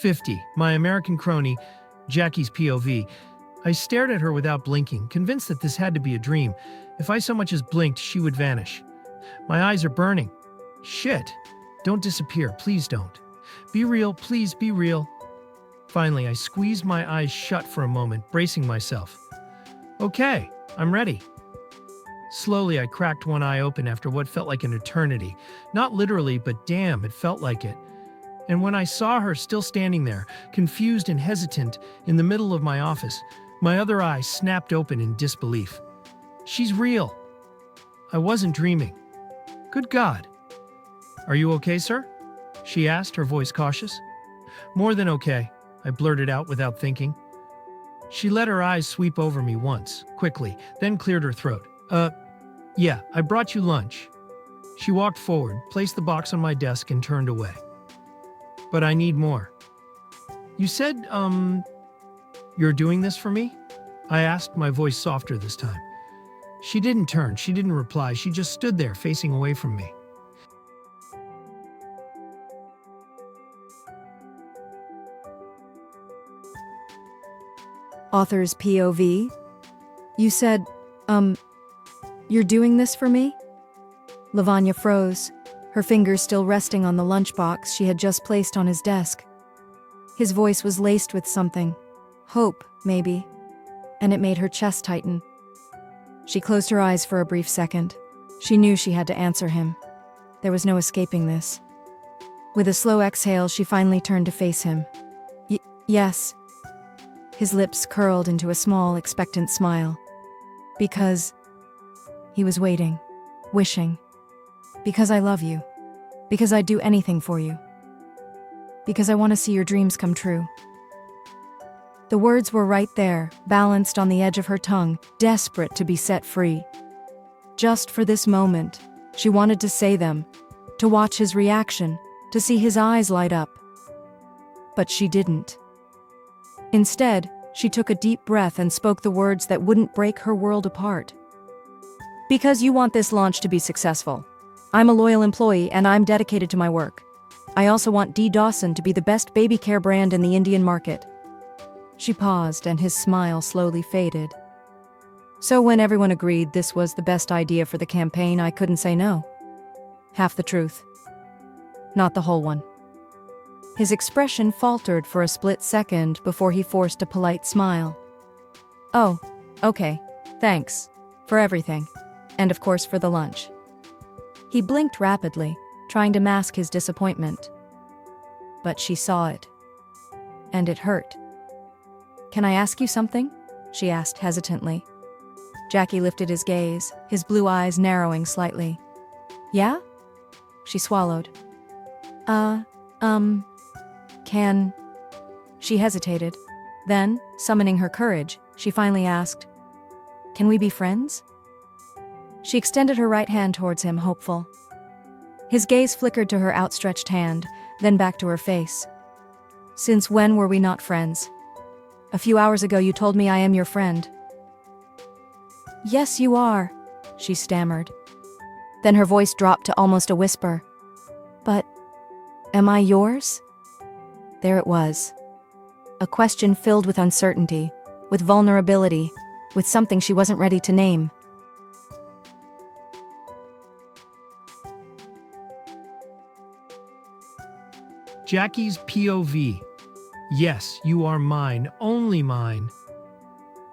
50, my American crony, Jackie's POV. I stared at her without blinking, convinced that this had to be a dream. If I so much as blinked, she would vanish. My eyes are burning. Shit. Don't disappear, please don't. Be real, please be real. Finally, I squeezed my eyes shut for a moment, bracing myself. Okay, I'm ready. Slowly, I cracked one eye open after what felt like an eternity. Not literally, but damn, it felt like it. And when I saw her still standing there, confused and hesitant, in the middle of my office, my other eye snapped open in disbelief. She's real. I wasn't dreaming. Good God. Are you okay, sir? She asked, her voice cautious. More than okay, I blurted out without thinking. She let her eyes sweep over me once, quickly, then cleared her throat. Yeah, I brought you lunch. She walked forward, placed the box on my desk, and turned away. But I need more. You said, you're doing this for me? I asked, my voice softer this time. She didn't turn, she didn't reply, she just stood there facing away from me. Author's POV? You said, you're doing this for me? Lavanya froze, her fingers still resting on the lunchbox she had just placed on his desk. His voice was laced with something. Hope, maybe. And it made her chest tighten. She closed her eyes for a brief second. She knew she had to answer him. There was no escaping this. With a slow exhale, she finally turned to face him. Yes. His lips curled into a small, expectant smile. Because he was waiting, wishing. Because I love you. Because I'd do anything for you. Because I want to see your dreams come true. The words were right there, balanced on the edge of her tongue, desperate to be set free. Just for this moment, she wanted to say them, to watch his reaction, to see his eyes light up. But she didn't. Instead, she took a deep breath and spoke the words that wouldn't break her world apart. Because you want this launch to be successful. I'm a loyal employee and I'm dedicated to my work. I also want D. Dawson to be the best baby care brand in the Indian market. She paused and his smile slowly faded. So when everyone agreed this was the best idea for the campaign, I couldn't say no. Half the truth. Not the whole one. His expression faltered for a split second before he forced a polite smile. Oh, okay. Thanks. For everything. And of course for the lunch. He blinked rapidly, trying to mask his disappointment. But she saw it. And it hurt. Can I ask you something? She asked hesitantly. Jackie lifted his gaze, his blue eyes narrowing slightly. Yeah? She swallowed. Can... She hesitated. Then, summoning her courage, she finally asked, Can we be friends? She extended her right hand towards him, hopeful. His gaze flickered to her outstretched hand, then back to her face. Since when were we not friends? A few hours ago you told me I am your friend. Yes, you are, she stammered. Then her voice dropped to almost a whisper. But, am I yours? There it was. A question filled with uncertainty, with vulnerability, with something she wasn't ready to name. Jackie's POV. Yes, you are mine, only mine.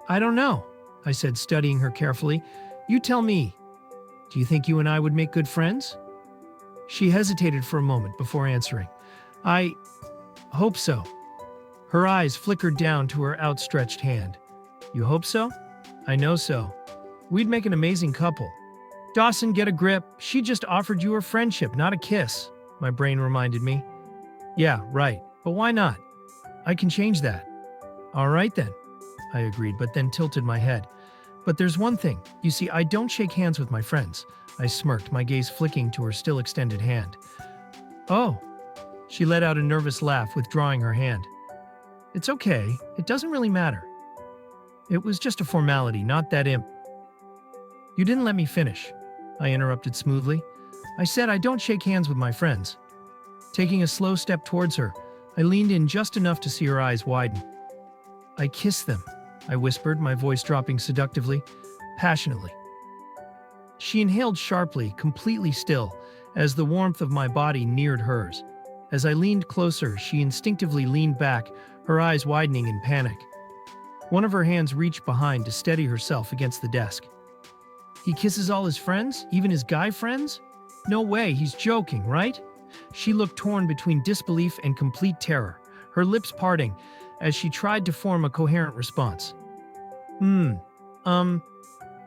I don't know, I said, studying her carefully. You tell me. Do you think you and I would make good friends? She hesitated for a moment before answering. I hope so. Her eyes flickered down to her outstretched hand. You hope so? I know so. We'd make an amazing couple. Dawson, get a grip. She just offered you her friendship, not a kiss, my brain reminded me. Yeah, right. But why not? I can change that. All right then, I agreed, but then tilted my head. But there's one thing. You see, I don't shake hands with my friends. I smirked, my gaze flicking to her still extended hand. Oh. She let out a nervous laugh, withdrawing her hand. It's okay. It doesn't really matter. It was just a formality, not that imp. You didn't let me finish, I interrupted smoothly. I said I don't shake hands with my friends. Taking a slow step towards her, I leaned in just enough to see her eyes widen. "I kiss them," I whispered, my voice dropping seductively, passionately. She inhaled sharply, completely still, as the warmth of my body neared hers. As I leaned closer, she instinctively leaned back, her eyes widening in panic. One of her hands reached behind to steady herself against the desk. "He kisses all his friends? Even his guy friends? No way, he's joking, right?" She looked torn between disbelief and complete terror, her lips parting as she tried to form a coherent response.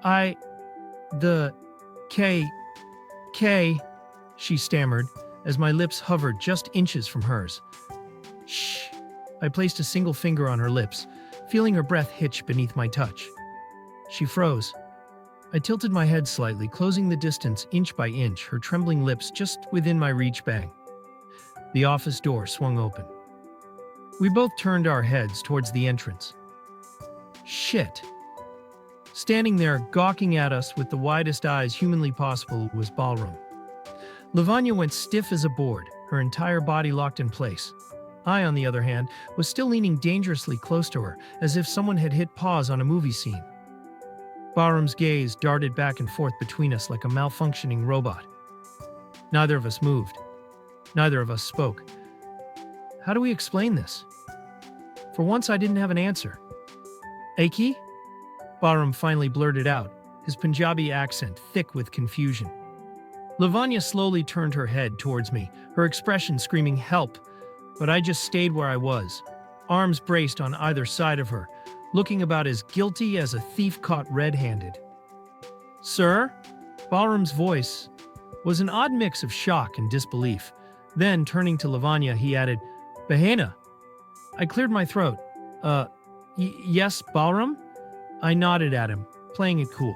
I, the, K, she stammered as my lips hovered just inches from hers. "Shh." I placed a single finger on her lips, feeling her breath hitch beneath my touch. She froze. I tilted my head slightly, closing the distance inch by inch, her trembling lips just within my reach. Bang. The office door swung open. We both turned our heads towards the entrance. Shit. Standing there, gawking at us with the widest eyes humanly possible, was Ballroom. Lavanya went stiff as a board, her entire body locked in place. I, on the other hand, was still leaning dangerously close to her, as if someone had hit pause on a movie scene. Ballroom's gaze darted back and forth between us like a malfunctioning robot. Neither of us moved. Neither of us spoke. How do we explain this? For once, I didn't have an answer. "Aki?" Ballroom finally blurted out, his Punjabi accent thick with confusion. Lavanya slowly turned her head towards me, her expression screaming help, but I just stayed where I was, arms braced on either side of her, looking about as guilty as a thief caught red-handed. "Sir?" Ballroom's voice was an odd mix of shock and disbelief. Then, turning to Lavanya, he added, "Behena." I cleared my throat. Yes, Ballroom?" I nodded at him, playing it cool.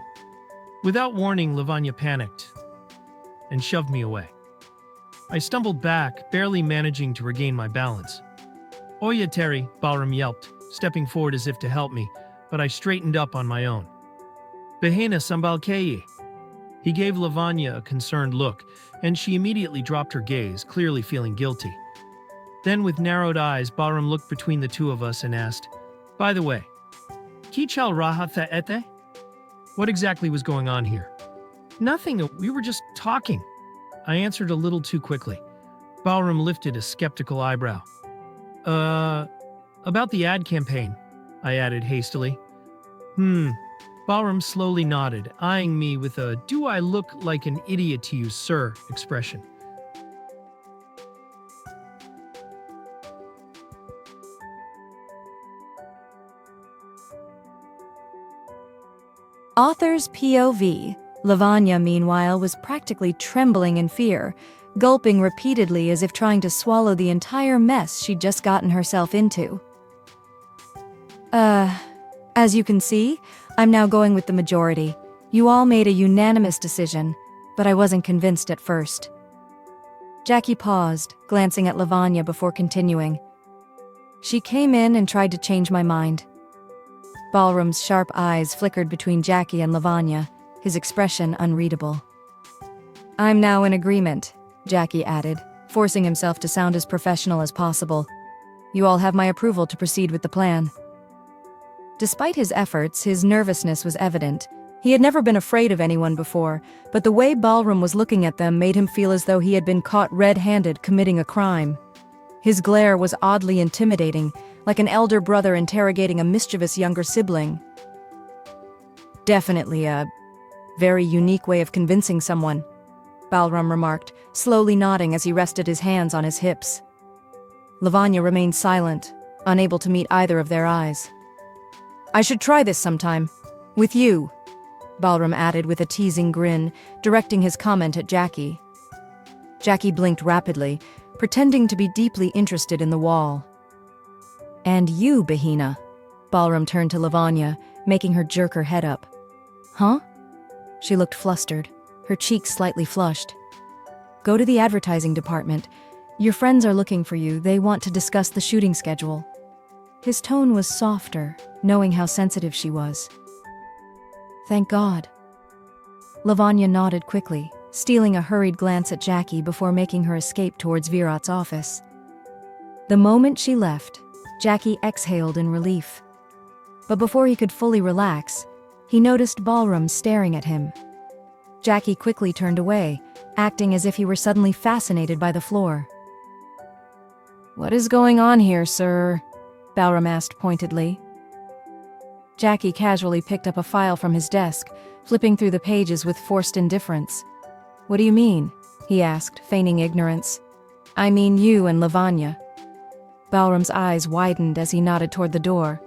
Without warning, Lavanya panicked and shoved me away. I stumbled back, barely managing to regain my balance. "Oya Terry," Ballroom yelped, stepping forward as if to help me, but I straightened up on my own. "Behena sambal kayi." He gave Lavanya a concerned look, and she immediately dropped her gaze, clearly feeling guilty. Then, with narrowed eyes, Ballroom looked between the two of us and asked, "By the way, ki chal raha tha ete?" What exactly was going on here? "Nothing, we were just talking," I answered a little too quickly. Ballroom lifted a skeptical eyebrow. About the ad campaign," I added hastily. Ballroom slowly nodded, eyeing me with a "do I look like an idiot to you, sir" expression. Author's POV. Lavanya, meanwhile, was practically trembling in fear, gulping repeatedly as if trying to swallow the entire mess she'd just gotten herself into. As you can see, I'm now going with the majority. You all made a unanimous decision, but I wasn't convinced at first. Jackie paused, glancing at Lavanya before continuing. "She came in and tried to change my mind." Ballroom's sharp eyes flickered between Jackie and Lavanya, his expression unreadable. "I'm now in agreement," Jackie added, forcing himself to sound as professional as possible. "You all have my approval to proceed with the plan." Despite his efforts, his nervousness was evident. He had never been afraid of anyone before, but the way Ballroom was looking at them made him feel as though he had been caught red-handed committing a crime. His glare was oddly intimidating, like an elder brother interrogating a mischievous younger sibling. "Definitely a very unique way of convincing someone," Ballroom remarked, slowly nodding as he rested his hands on his hips. Lavanya remained silent, unable to meet either of their eyes. "I should try this sometime. With you," Ballroom added with a teasing grin, directing his comment at Jackie. Jackie blinked rapidly, pretending to be deeply interested in the wall. "And you, Behena?" Ballroom turned to Lavanya, making her jerk her head up. "Huh?" She looked flustered, her cheeks slightly flushed. "Go to the advertising department. Your friends are looking for you. They want to discuss the shooting schedule." His tone was softer, knowing how sensitive she was. "Thank God." Lavanya nodded quickly, stealing a hurried glance at Jackie before making her escape towards Virat's office. The moment she left, Jackie exhaled in relief. But before he could fully relax, he noticed Ballroom staring at him. Jackie quickly turned away, acting as if he were suddenly fascinated by the floor. "What is going on here, sir?" Ballroom asked pointedly. Jackie casually picked up a file from his desk, flipping through the pages with forced indifference. "What do you mean?" he asked, feigning ignorance. "I mean you and Lavanya." Ballroom's eyes widened as he nodded toward the door.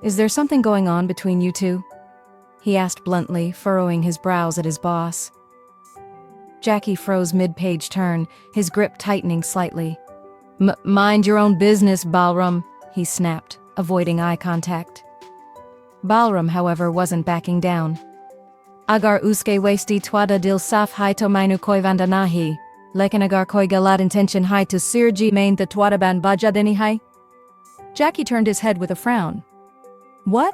"Is there something going on between you two?" he asked bluntly, furrowing his brows at his boss. Jackie froze mid-page turn, his grip tightening slightly. Mind your own business, Ballroom," he snapped, avoiding eye contact. Ballroom, however, wasn't backing down. "Agar uske westi twada dil saf hai to mainu koi vandanahi, lekin agar koi galad intention hai to sirji main the twada ban bajadeni hai?" Jackie turned his head with a frown. "What?"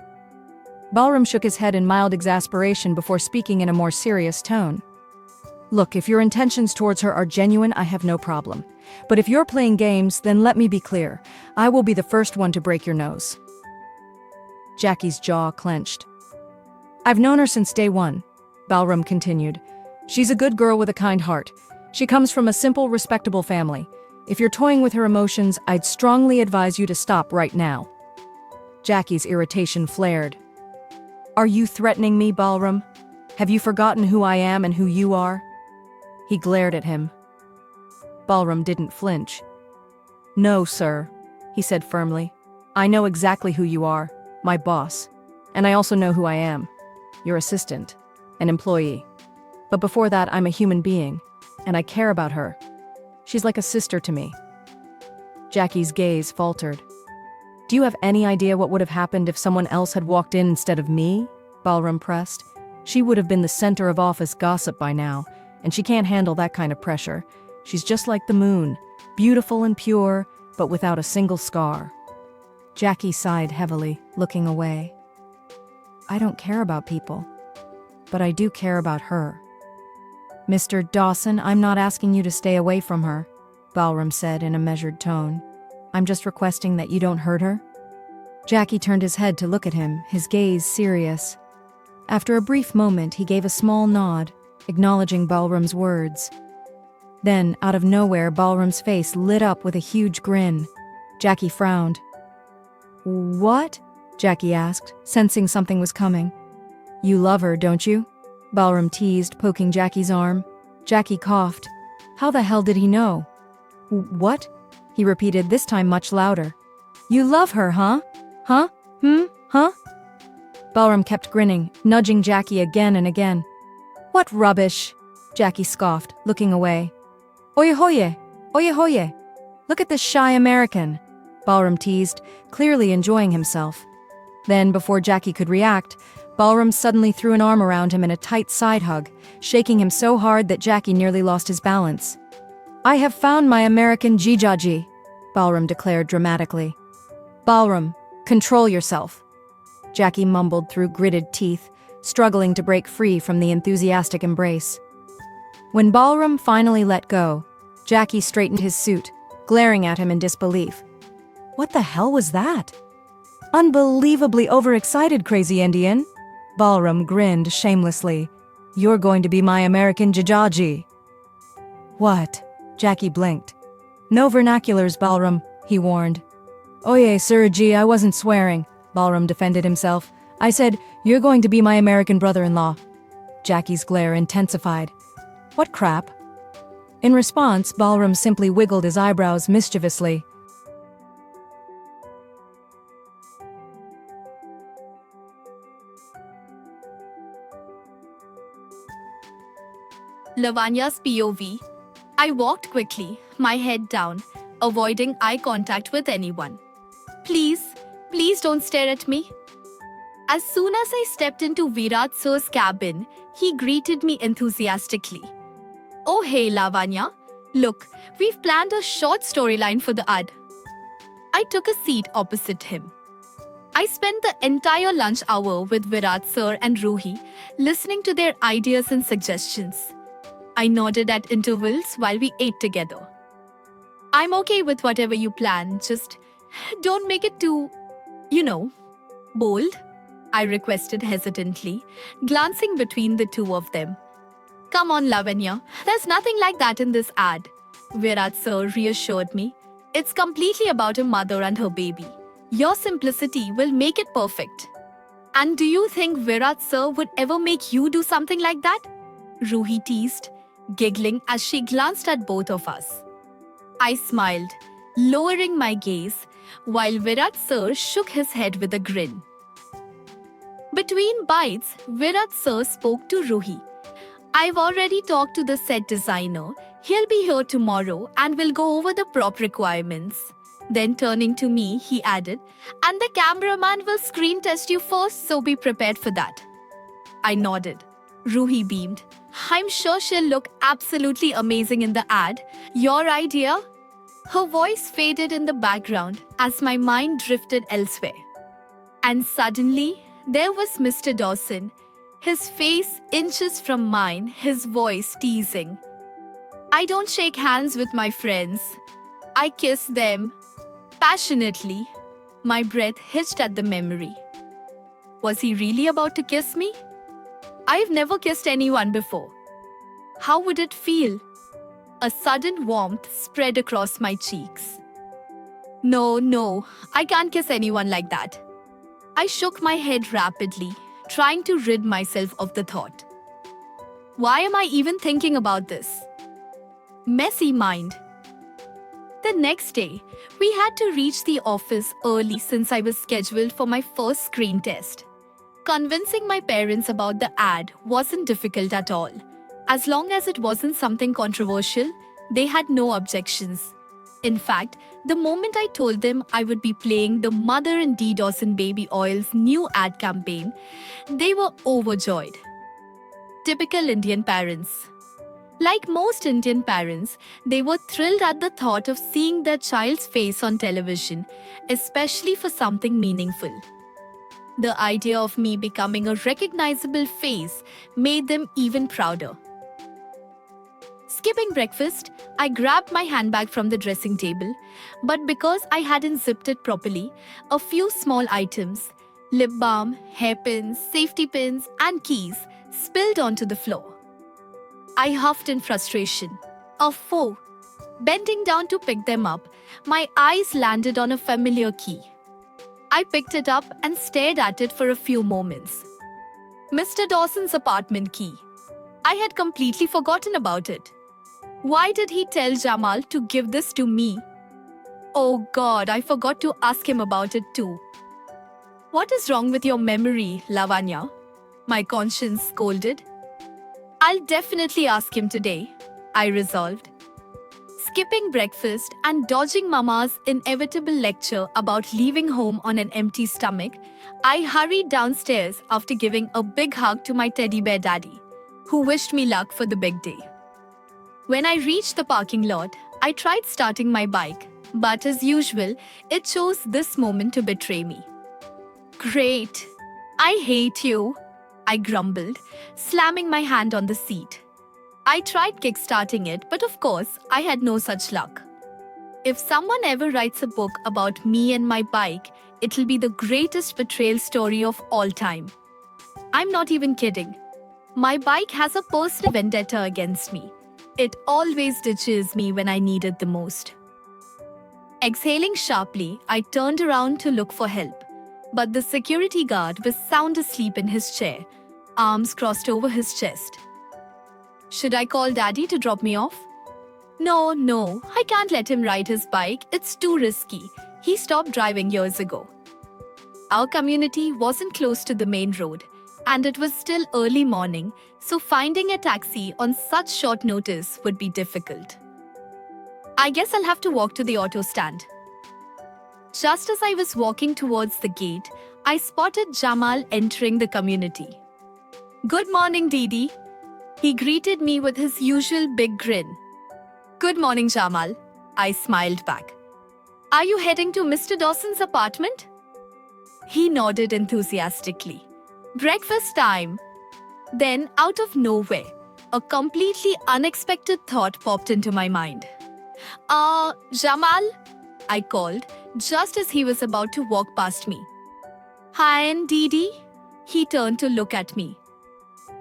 Ballroom shook his head in mild exasperation before speaking in a more serious tone. "Look, if your intentions towards her are genuine, I have no problem. But if you're playing games, then let me be clear. I will be the first one to break your nose." Jackie's jaw clenched. "I've known her since day one," Ballroom continued. "She's a good girl with a kind heart. She comes from a simple, respectable family. If you're toying with her emotions, I'd strongly advise you to stop right now." Jackie's irritation flared. "Are you threatening me, Ballroom? Have you forgotten who I am and who you are?" He glared at him. Ballroom didn't flinch. "No, sir," he said firmly. "I know exactly who you are, my boss. And I also know who I am, your assistant, an employee. But before that, I'm a human being, and I care about her. She's like a sister to me." Jackie's gaze faltered. "Do you have any idea what would have happened if someone else had walked in instead of me?" Ballroom pressed. "She would have been the center of office gossip by now, and she can't handle that kind of pressure. She's just like the moon, beautiful and pure, but without a single scar." Jackie sighed heavily, looking away. "I don't care about people, but I do care about her." "Mr. Dawson, I'm not asking you to stay away from her," Ballroom said in a measured tone. "I'm just requesting that you don't hurt her." Jackie turned his head to look at him, his gaze serious. After a brief moment, he gave a small nod, acknowledging Ballroom's words. Then, out of nowhere, Ballroom's face lit up with a huge grin. Jackie frowned. "What?" Jackie asked, sensing something was coming. "You love her, don't you?" Ballroom teased, poking Jackie's arm. Jackie coughed. How the hell did he know? "What?" he repeated, this time much louder. "You love her, huh? Huh? Huh?" Ballroom kept grinning, nudging Jackie again and again. "What rubbish!" Jackie scoffed, looking away. "Oye hoye! Oye hoye! Look at this shy American!" Ballroom teased, clearly enjoying himself. Then, before Jackie could react, Ballroom suddenly threw an arm around him in a tight side hug, shaking him so hard that Jackie nearly lost his balance. "I have found my American jijaji," Ballroom declared dramatically. "Ballroom, control yourself," Jackie mumbled through gritted teeth, struggling to break free from the enthusiastic embrace. When Ballroom finally let go, Jackie straightened his suit, glaring at him in disbelief. "What the hell was that?" "Unbelievably overexcited, crazy Indian." Ballroom grinned shamelessly. "You're going to be my American jijaji." "What?" Jackie blinked. "No vernaculars, Ballroom," he warned. "Oye, Surji, I wasn't swearing," Ballroom defended himself. "I said, you're going to be my American brother-in-law." Jackie's glare intensified. "What crap?" In response, Ballroom simply wiggled his eyebrows mischievously. Lavanya's POV. I walked quickly, my head down, avoiding eye contact with anyone. Please don't stare at me." As soon as I stepped into Virat sir's cabin, he greeted me enthusiastically. "Oh hey Lavanya, look, we've planned a short storyline for the ad." I took a seat opposite him. I spent the entire lunch hour with Virat sir and Ruhi, listening to their ideas and suggestions. I nodded at intervals while we ate together. I'm okay with whatever you plan, just don't make it too, bold. I requested hesitantly, glancing between the two of them. Come on, Lavanya, there's nothing like that in this ad. Virat sir reassured me. It's completely about a mother and her baby. Your simplicity will make it perfect. And do you think Virat sir would ever make you do something like that? Ruhi teased, giggling as she glanced at both of us. I smiled, lowering my gaze, while Virat sir shook his head with a grin. Between bites, Virat sir spoke to Ruhi. I've already talked to the set designer. He'll be here tomorrow and we'll go over the prop requirements. Then turning to me, he added, and the cameraman will screen test you first, so be prepared for that. I nodded. Ruhi beamed. I'm sure she'll look absolutely amazing in the ad. Your idea? Her voice faded in the background as my mind drifted elsewhere. And suddenly, there was Mr. Dawson, his face inches from mine, his voice teasing. I don't shake hands with my friends. I kiss them. Passionately. My breath hitched at the memory. Was he really about to kiss me? I've never kissed anyone before. How would it feel? A sudden warmth spread across my cheeks. No, I can't kiss anyone like that. I shook my head rapidly, trying to rid myself of the thought. Why am I even thinking about this? Messy mind. The next day, we had to reach the office early since I was scheduled for my first screen test. Convincing my parents about the ad wasn't difficult at all. As long as it wasn't something controversial, they had no objections. In fact, the moment I told them I would be playing the Mother and D. Dawson Baby Oil's new ad campaign, they were overjoyed. Typical Indian parents. Like most Indian parents, they were thrilled at the thought of seeing their child's face on television, especially for something meaningful. The idea of me becoming a recognizable face made them even prouder. Skipping breakfast, I grabbed my handbag from the dressing table, but because I hadn't zipped it properly, a few small items, lip balm, hairpins, safety pins, and keys, spilled onto the floor. I huffed in frustration. A foe. Bending down to pick them up, my eyes landed on a familiar key. I picked it up and stared at it for a few moments. Mr. Dawson's apartment key. I had completely forgotten about it. Why did he tell Jamal to give this to me? Oh God, I forgot to ask him about it too. What is wrong with your memory, Lavanya? My conscience scolded. I'll definitely ask him today, I resolved. Skipping breakfast and dodging Mama's inevitable lecture about leaving home on an empty stomach, I hurried downstairs after giving a big hug to my teddy bear daddy, who wished me luck for the big day. When I reached the parking lot, I tried starting my bike, but as usual, it chose this moment to betray me. Great. I hate you, I grumbled, slamming my hand on the seat. I tried kickstarting it, but of course, I had no such luck. If someone ever writes a book about me and my bike, it'll be the greatest betrayal story of all time. I'm not even kidding. My bike has a personal vendetta against me. It always ditches me when I need it the most. Exhaling sharply, I turned around to look for help. But the security guard was sound asleep in his chair, arms crossed over his chest. Should I call Daddy to drop me off? No, I can't let him ride his bike. It's too risky. He stopped driving years ago. Our community wasn't close to the main road, and it was still early morning, so finding a taxi on such short notice would be difficult. I guess I'll have to walk to the auto stand. Just as I was walking towards the gate, I spotted Jamal entering the community. Good morning, Didi. He greeted me with his usual big grin. Good morning, Jamal. I smiled back. Are you heading to Mr. Dawson's apartment? He nodded enthusiastically. Breakfast time. Then, out of nowhere, a completely unexpected thought popped into my mind. Jamal, I called, just as he was about to walk past me. Hi, and Didi? He turned to look at me.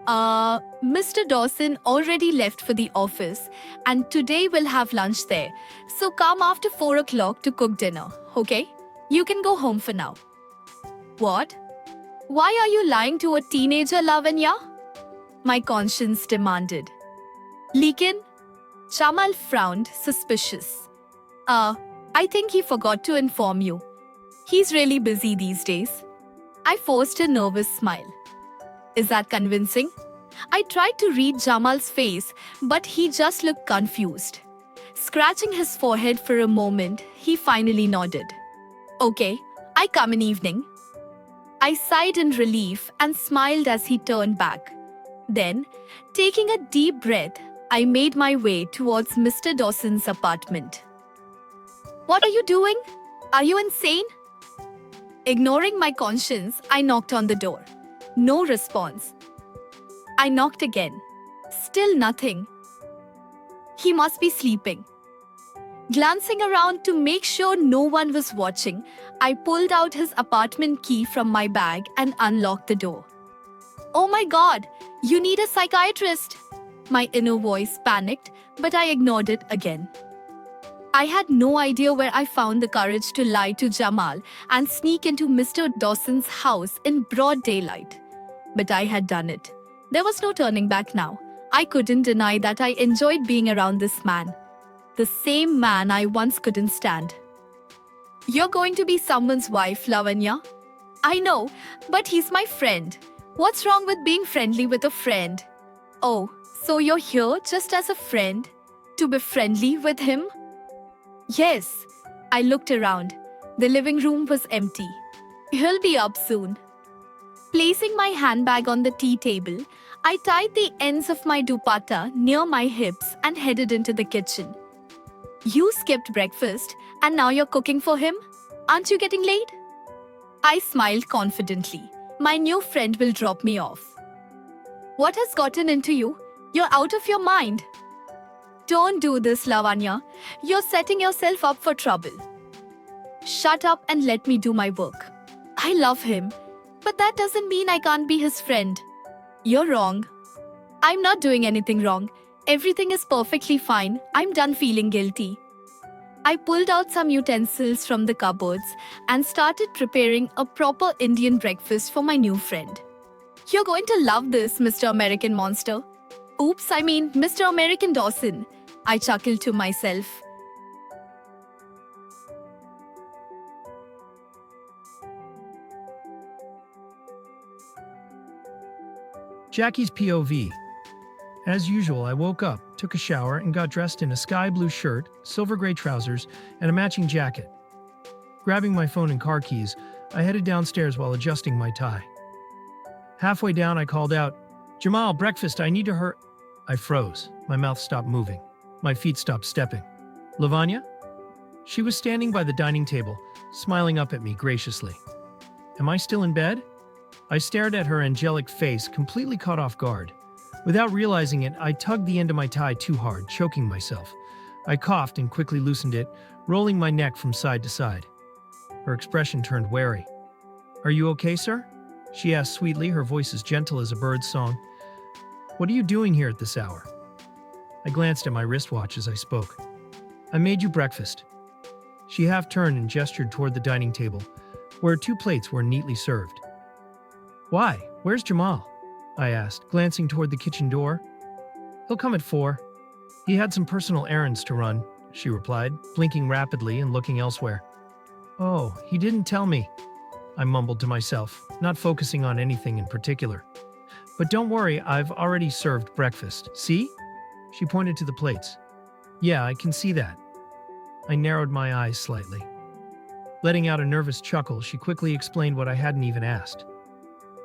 Mr. Dawson already left for the office, and today we'll have lunch there. So come after 4 o'clock to cook dinner, okay? You can go home for now. What? Why are you lying to a teenager, Lavanya? My conscience demanded. Lekin? Jamal frowned, suspicious. I think he forgot to inform you. He's really busy these days. I forced a nervous smile. Is that convincing? I tried to read Jamal's face, but he just looked confused. Scratching his forehead for a moment, he finally nodded. Okay, I come in evening. I sighed in relief and smiled as he turned back. Then, taking a deep breath, I made my way towards Mr. Dawson's apartment. What are you doing? Are you insane? Ignoring my conscience, I knocked on the door. No response. I knocked again. Still nothing. He must be sleeping. Glancing around to make sure no one was watching, I pulled out his apartment key from my bag and unlocked the door. Oh my God, you need a psychiatrist. My inner voice panicked, but I ignored it again. I had no idea where I found the courage to lie to Jamal and sneak into Mr. Dawson's house in broad daylight. But I had done it. There was no turning back now. I couldn't deny that I enjoyed being around this man. The same man I once couldn't stand. You're going to be someone's wife, Lavanya. I know, but he's my friend. What's wrong with being friendly with a friend? Oh, so you're here just as a friend? To be friendly with him? Yes. I looked around. The living room was empty. He'll be up soon. Placing my handbag on the tea table, I tied the ends of my dupatta near my hips and headed into the kitchen. You skipped breakfast and now you're cooking for him? Aren't you getting late? I smiled confidently. My new friend will drop me off. What has gotten into you? You're out of your mind. Don't do this, Lavanya. You're setting yourself up for trouble. Shut up and let me do my work. I love him, but that doesn't mean I can't be his friend. You're wrong. I'm not doing anything wrong. Everything is perfectly fine. I'm done feeling guilty. I pulled out some utensils from the cupboards and started preparing a proper Indian breakfast for my new friend. You're going to love this, Mr. American Monster. Oops, I mean Mr. American Dawson. I chuckled to myself. Jackie's POV. As usual, I woke up, took a shower, and got dressed in a sky blue shirt, silver gray trousers, and a matching jacket. Grabbing my phone and car keys, I headed downstairs while adjusting my tie. Halfway down, I called out, "Jamal, breakfast, I need to hurry." I froze. My mouth stopped moving. My feet stopped stepping. "Lavanya?" She was standing by the dining table, smiling up at me graciously. "Am I still in bed?" I stared at her angelic face, completely caught off guard. Without realizing it, I tugged the end of my tie too hard, choking myself. I coughed and quickly loosened it, rolling my neck from side to side. Her expression turned wary. "Are you okay, sir?" she asked sweetly, her voice as gentle as a bird's song. "What are you doing here at this hour?" I glanced at my wristwatch as I spoke. "I made you breakfast." She half turned and gestured toward the dining table, where 2 plates were neatly served. "Why? Where's Jamal?" I asked, glancing toward the kitchen door. "He'll come at 4. He had some personal errands to run," she replied, blinking rapidly and looking elsewhere. "Oh, he didn't tell me," I mumbled to myself, not focusing on anything in particular. "But don't worry, I've already served breakfast. See?" She pointed to the plates. "Yeah, I can see that." I narrowed my eyes slightly. Letting out a nervous chuckle, she quickly explained what I hadn't even asked.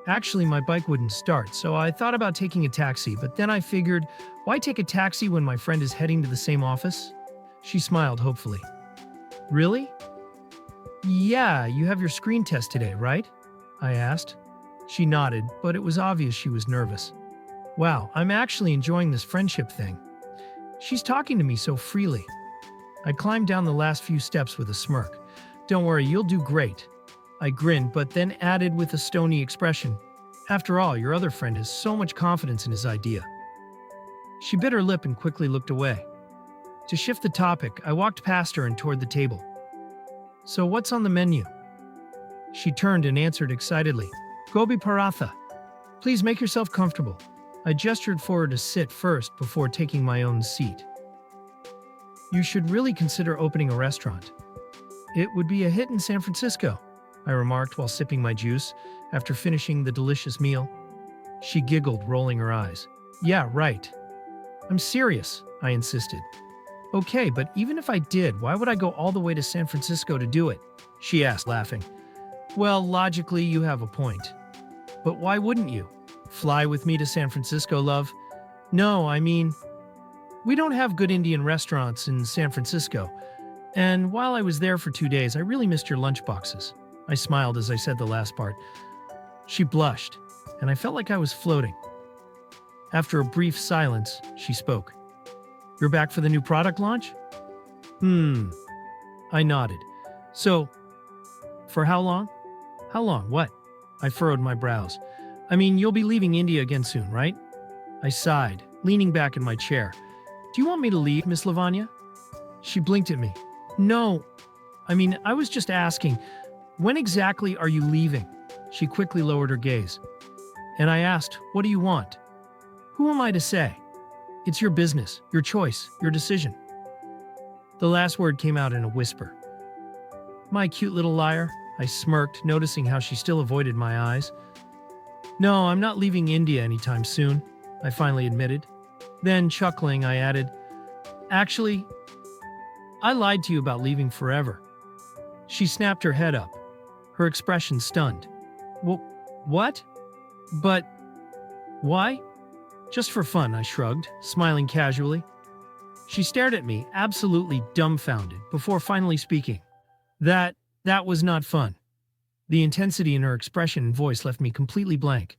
"Actually, my bike wouldn't start, so I thought about taking a taxi, but then I figured, why take a taxi when my friend is heading to the same office?" She smiled hopefully. "Really?" "Yeah, you have your screen test today, right?" I asked. She nodded, but it was obvious she was nervous. Wow, I'm actually enjoying this friendship thing. She's talking to me so freely. I climbed down the last few steps with a smirk. Don't worry, you'll do great. I grinned, but then added with a stony expression. After all, your other friend has so much confidence in his idea. She bit her lip and quickly looked away. To shift the topic, I walked past her and toward the table. So what's on the menu? She turned and answered excitedly. Gobi paratha. Please make yourself comfortable. I gestured for her to sit first before taking my own seat. You should really consider opening a restaurant. It would be a hit in San Francisco, I remarked while sipping my juice after finishing the delicious meal. She giggled, rolling her eyes. Yeah, right. I'm serious, I insisted. Okay, but even if I did, why would I go all the way to San Francisco to do it? She asked, laughing. Well, logically, you have a point. But why wouldn't you? Fly with me to San Francisco, love? No, I mean, we don't have good Indian restaurants in San Francisco. And while I was there for 2 days, I really missed your lunchboxes. I smiled as I said the last part. She blushed, and I felt like I was floating. After a brief silence, she spoke. You're back for the new product launch? I nodded. So, for how long? How long? What? I furrowed my brows. I mean, you'll be leaving India again soon, right? I sighed, leaning back in my chair. Do you want me to leave, Miss Lavanya? She blinked at me. No. I mean, I was just asking, when exactly are you leaving? She quickly lowered her gaze. And I asked, what do you want? Who am I to say? It's your business, your choice, your decision. The last word came out in a whisper. My cute little liar, I smirked, noticing how she still avoided my eyes. No, I'm not leaving India anytime soon, I finally admitted. Then, chuckling, I added, actually, I lied to you about leaving forever. She snapped her head up, her expression stunned. What? But why? Just for fun, I shrugged, smiling casually. She stared at me, absolutely dumbfounded, before finally speaking. That was not fun. The intensity in her expression and voice left me completely blank.